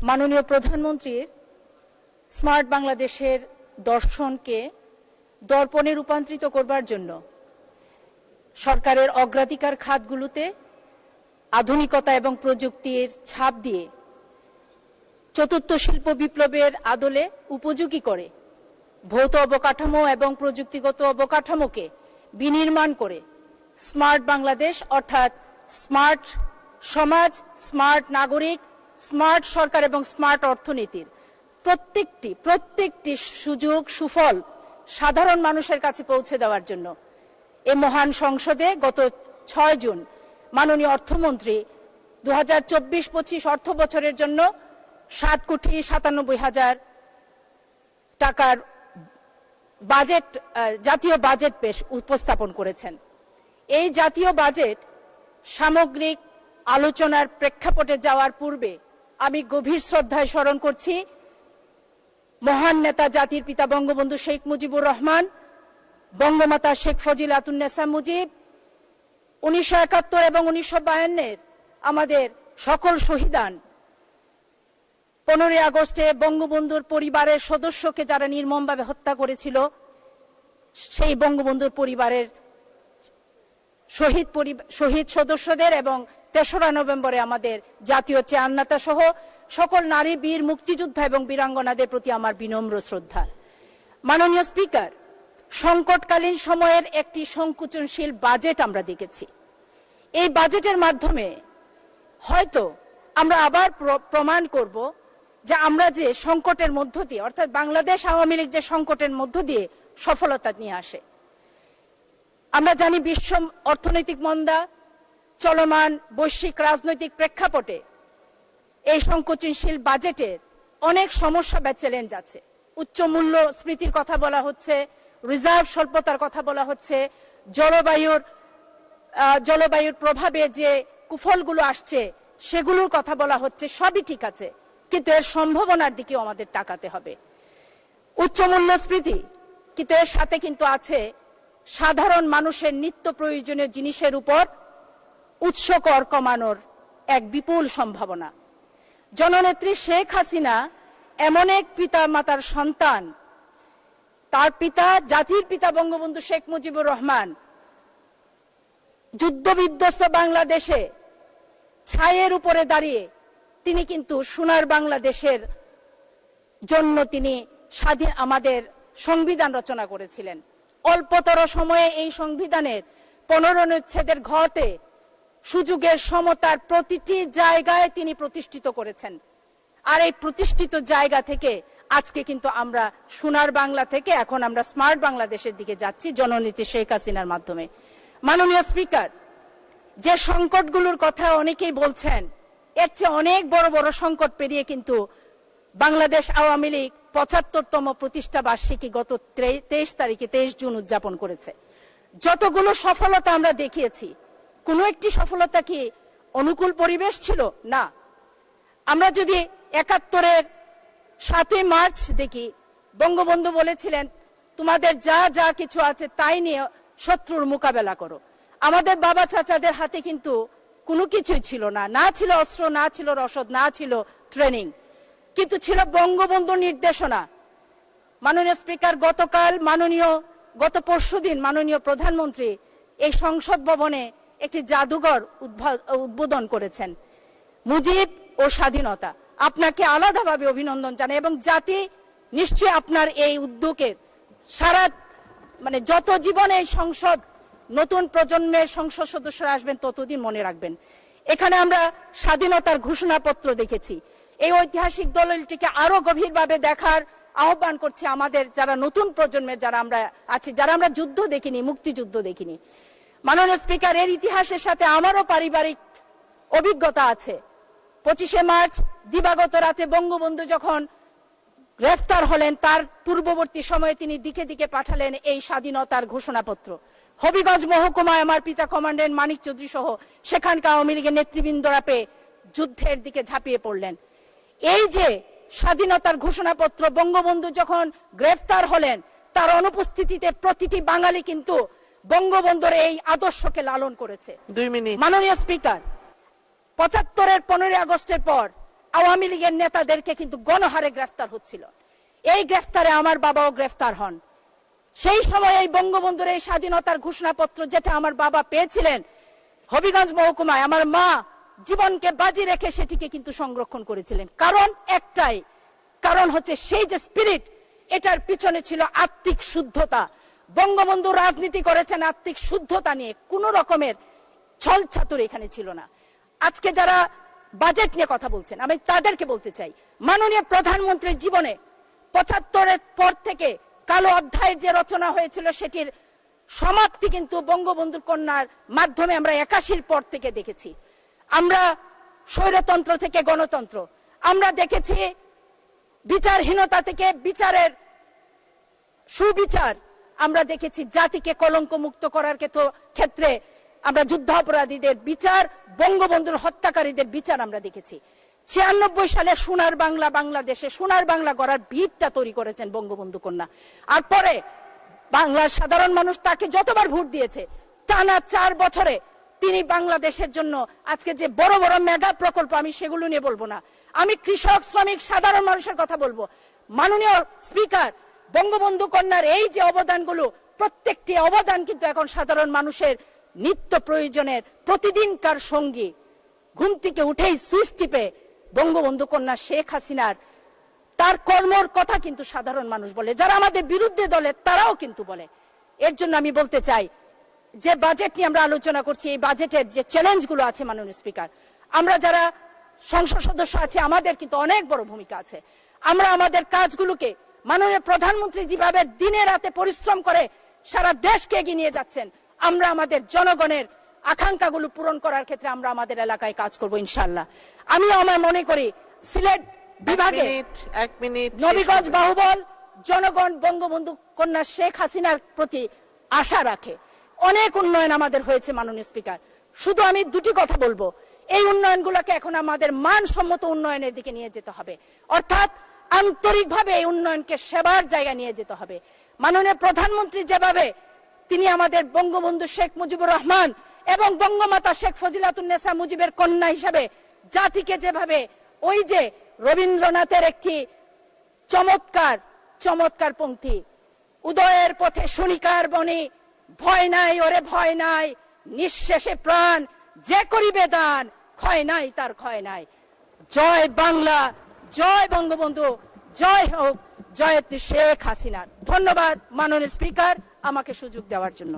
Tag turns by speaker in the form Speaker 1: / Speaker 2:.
Speaker 1: মাননীয় প্রধানমন্ত্রীর স্মার্ট বাংলাদেশের দর্শনকে দর্পণে রূপান্তরিত করবার জন্য সরকারের অগ্রাধিকার খাতগুলোতে আধুনিকতা এবং প্রযুক্তির ছাপ দিয়ে চতুর্থ শিল্প বিপ্লবের আদলে উপযোগী করে ভৌত অবকাঠামো এবং প্রযুক্তিগত অবকাঠামোকে বিনির্মাণ করে স্মার্ট বাংলাদেশ অর্থাৎ স্মার্ট সমাজ, স্মার্ট নাগরিক, স্মার্ট সরকার এবং স্মার্ট অর্থনীতির প্রত্যেকটি সুযোগ সুফল সাধারণ মানুষের কাছে পৌঁছে দেওয়ার জন্য এই মহান সংসদে গত 6 জুন মাননীয় অর্থমন্ত্রী 2024-25 অর্থ বছরের জন্য 7,97,000 টাকার বাজেট, জাতীয় বাজেট পেশ উপস্থাপন করেছেন। এই জাতীয় বাজেট সামগ্রিক আলোচনার প্রেক্ষাপটে যাওয়ার পূর্বে আমি গভীর শ্রদ্ধায় স্মরণ করছি মহান নেতা জাতির পিতা বঙ্গবন্ধু শেখ মুজিবুর রহমান, বঙ্গমাতা শেখ ফজিলাতুন্নেসা মুজিব, 1971 এবং 1952 আমাদের সকল শহীদান, 15 আগস্টে বঙ্গবন্ধুর পরিবারের সদস্যকে যারা নির্মমভাবে হত্যা করেছিল সেই বঙ্গবন্ধুর পরিবারের শহীদ সদস্যদের এবং 3রা নভেম্বরে আমাদের জাতীয় চেয়ারনেতা সহ সকল নারী বীর মুক্তিযোদ্ধা এবং বীরাঙ্গনাদের প্রতি আমার বিনম্র শ্রদ্ধা। মাননীয় স্পিকার, সংকটকালীন সময়ের একটি সংকুচনশীল বাজেট আমরা দেখেছি। এই বাজেটের মাধ্যমে হয়তো আমরা আবার প্রমাণ করব যে আমরা যে সংকটের মধ্য দিয়ে অর্থাৎ বাংলাদেশ আওয়ামী লীগ যে সংকটের মধ্য দিয়ে সফলতা নিয়ে আসে। আমরা জানি বিশ্ব অর্থনৈতিক মন্দা, চলমান বৈশ্বিক রাজনৈতিক প্রেক্ষাপটে এই সংকোচনশীল বাজেটের অনেক সমস্যা বা চ্যালেঞ্জ আছে। উচ্চ মূল্যস্ফীতির কথা বলা হচ্ছে, রিজার্ভ স্বল্পতার কথা বলা হচ্ছে, জলবায়ুর প্রভাবে যে কুফলগুলো আসছে সেগুলোর কথা বলা হচ্ছে। সবই ঠিক আছে, কিন্তু এর সম্ভাবনার দিকেও আমাদের তাকাতে হবে। উচ্চ মূল্যস্ফীতি, কিন্তু এর সাথে কিন্তু আছে সাধারণ মানুষের নিত্য প্রয়োজনীয় জিনিসের উপর উৎস কর কমানোর এক বিপুল সম্ভাবনা। জননেত্রী শেখ হাসিনা এমন এক পিতা মাতার সন্তান, তার পিতা জাতির পিতা বঙ্গবন্ধু শেখ মুজিবুর রহমান যুদ্ধবিধ্বস্ত বাংলাদেশে ছায়ের উপরে দাঁড়িয়ে তিনি কিন্তু সোনার বাংলাদেশের জন্য তিনি স্বাধীন আমাদের সংবিধান রচনা করেছিলেন। অল্পতর সময়ে এই সংবিধানের 15 অনুচ্ছেদের ঘতে সুযোগের সমতার প্রতিটি জায়গায় তিনি প্রতিষ্ঠিত করেছেন। আর এই প্রতিষ্ঠিত জায়গা থেকে আজকে কিন্তু আমরা সোনার বাংলা থেকে এখন আমরা স্মার্ট বাংলাদেশের দিকে যাচ্ছি জননেত্রী শেখ হাসিনার মাধ্যমে। মাননীয় স্পিকার, যে সংকটগুলোর কথা অনেকেই বলছেন, এর চেয়ে অনেক বড় বড় সংকট পেরিয়ে কিন্তু বাংলাদেশ আওয়ামী লীগ 75তম প্রতিষ্ঠা বার্ষিকী গত 23 জুন উদযাপন করেছে। যতগুলো সফলতা আমরা দেখিয়েছি, কোন একটি সফলতা কি অনুকূল পরিবেশ ছিল? না। আমরা যদি 71-এর 7ই মার্চ দেখি, বঙ্গবন্ধু বলেছিলেন তোমাদের যা যা কিছু আছে তাই নিয়ে শত্রুর মোকাবেলা করো। আমাদের বাবা চাচাদের হাতে কিন্তু কোনো কিছুই ছিল না, না ছিল অস্ত্র, না ছিল রসদ, না ছিল ট্রেনিং, কিন্তু ছিল বঙ্গবন্ধুর নির্দেশনা। মাননীয় স্পিকার, গত পরশুদিন মাননীয় প্রধানমন্ত্রী এই সংসদ ভবনে একটি জাদুঘর উদ্বোধন করেছেন। মুজিব ও স্বাধীনতা, আপনাকে আলাদাভাবে অভিনন্দন জানাই এবং জাতি নিশ্চয়ই আপনার এই উদ্যোগের যত জীবনে এই সংসদ নতুন প্রজন্মের সংসদ সদস্যরা আসবেন ততদিন মনে রাখবেন। এখানে আমরা স্বাধীনতার ঘোষণাপত্র দেখেছি। এই ঐতিহাসিক দলিলটিকে আরো গভীরভাবে দেখার আহ্বান করছি আমাদের যারা নতুন প্রজন্মের যারা আমরা আছি, যারা আমরা যুদ্ধ দেখিনি, মুক্তিযুদ্ধ দেখিনি। মাননীয় স্পিকার, এর ইতিহাসের সাথে আমারও পারিবারিক অভিজ্ঞতা আছে। 25শে মার্চ দিবাগত রাতে বঙ্গবন্ধু যখন গ্রেফতার হলেন, তার পূর্ববর্তী সময়ে তিনি দিকে দিকে পাঠালেন এই স্বাধীনতার ঘোষণাপত্র। হবিগঞ্জ মহকুমায় আমার পিতা কমান্ডেন্ট মানিক চৌধুরী সহ সেখানকার আওয়ামী লীগের নেতৃবৃন্দরা পেয়ে যুদ্ধের দিকে ঝাঁপিয়ে পড়লেন। এই যে স্বাধীনতার ঘোষণাপত্র, বঙ্গবন্ধু যখন গ্রেফতার হলেন তার অনুপস্থিতিতে প্রতিটি বাঙালি কিন্তু বঙ্গবন্ধুর এই আদর্শকে লালন করেছে।
Speaker 2: 2 মিনিট।
Speaker 1: মাননীয় স্পিকার, 75-এর 15 আগস্টের পর আওয়ামী লীগের নেতাদেরকে কিন্তু গণহারে গ্রেফতার হচ্ছিল। এই গ্রেফতারে আমার বাবাও গ্রেফতার হন। সেই সময় এই বঙ্গবন্ধুর এই স্বাধীনতার ঘোষণাপত্র যেটা আমার বাবা পেয়েছিলেন হবিগঞ্জ মহকুমায়, আমার মা জীবনকে বাজি রেখে সেটিকে কিন্তু সংরক্ষণ করেছিলেন। কারণ একটাই, কারণ হচ্ছে সেই যে স্পিরিট, এটার পিছনে ছিল আত্মিক শুদ্ধতা। বঙ্গবন্ধু রাজনীতি করেছেন আত্মিক শুদ্ধতা নিয়ে, কোন রকমের ছল ছাতুর এখানে ছিল না। আজকে যারা বাজেট নিয়ে কথা বলছেন, আমি তাদেরকে বলতে চাই, মাননীয় প্রধানমন্ত্রীর জীবনে ৭৫-এর পর থেকে কালো অধ্যায়ের যে রচনা হয়েছিল সেটির সমাপ্তি কিন্তু বঙ্গবন্ধুর কন্যার মাধ্যমে আমরা ৮১-র পর থেকে দেখেছি। আমরা স্বৈরতন্ত্র থেকে গণতন্ত্র, আমরা দেখেছি বিচারহীনতা থেকে বিচারের সুবিচার, আমরা দেখেছি জাতিকে কলঙ্ক মুক্ত করার ক্ষেত্রে আমরা যুদ্ধাপরাধীদের বিচার, বঙ্গবন্ধুর হত্যাকারীদের বিচার আমরা দেখেছি। ৯৬ সালে সোনার বাংলা, বাংলাদেশে সোনার বাংলা গড়ার ভিতটা তৈরি করেছেন বঙ্গবন্ধু কন্যা। আর পরে বাংলার সাধারণ মানুষ তাকে যতবার ভোট দিয়েছে, টানা ৪ বছরে তিনি বাংলাদেশের জন্য আজকে যে বড় বড় মেগা প্রকল্প, আমি সেগুলো নিয়ে বলবো না, আমি কৃষক, শ্রমিক, সাধারণ মানুষের কথা বলবো। মাননীয় স্পিকার, বঙ্গবন্ধু কন্যার এই যে অবদানগুলো, প্রত্যেকটি অবদান কিন্তু এখন সাধারণ মানুষের নিত্য প্রয়োজনের প্রতিদিনকার সঙ্গী। ঘুম থেকে উঠেই সুইচ টিপে বঙ্গবন্ধু কন্যা শেখ হাসিনার তার কর্মর কথা কিন্তু সাধারণ মানুষ বলে, যারা আমাদের বিরুদ্ধে দলে তারাও কিন্তু বলে। এর জন্য আমি বলতে চাই, যে বাজেট নিয়ে আমরা আলোচনা করছি, এই বাজেটের যে চ্যালেঞ্জগুলো আছে মাননীয় স্পিকার, আমরা যারা সংসদ সদস্য আছে আমাদের কিন্তু অনেক বড় ভূমিকা আছে। আমরা আমাদের কাজগুলোকে মাননীয় প্রধানমন্ত্রী যেভাবে দিনে রাতে পরিশ্রম করে সারা দেশকে এগিয়ে নিয়ে যাচ্ছেন, আমরা আমাদের জনগণের আকাঙ্ক্ষাগুলো পূরণ করার ক্ষেত্রে আমরা আমাদের এলাকায় কাজ করব ইনশাআল্লাহ। আমি আমার মনে করি সিলেট বিভাগে নবীগঞ্জ বাহুবল জনগণ বঙ্গবন্ধু কন্যা শেখ হাসিনার প্রতি আশা রাখে। অনেক উন্নয়ন আমাদের হয়েছে মাননীয় স্পিকার, শুধু আমি দুটি কথা বলবো, এই উন্নয়নগুলোকে এখন আমাদের মানসম্মত উন্নয়নের দিকে নিয়ে যেতে হবে, অর্থাৎ আন্তরিকভাবে এই উন্নয়নকে সেবার জায়গা নিয়ে যেতে হবে। মাননীয় প্রধানমন্ত্রী যেভাবে তিনি আমাদের বঙ্গবন্ধু শেখ মুজিবুর রহমান এবং বঙ্গমাতা শেখ ফজিলাতুন্নেসা মুজিবের কন্যা হিসাবে জাতিকে যেভাবে ওই যে রবীন্দ্রনাথের একটি চমৎকার চমৎকার পংক্তি, উদয়ের পথে শনিকার বনে ভয় নাই ওরে ভয় নাই, নিঃশেষে প্রাণ যে করিবে দান, ক্ষয় নাই তার ক্ষয় নাই। জয় বাংলা, জয় বঙ্গবন্ধু, জয় হোক জয়ত্রী শেখ হাসিনা। ধন্যবাদ মাননীয় স্পিকার আমাকে সুযোগ দেওয়ার জন্য।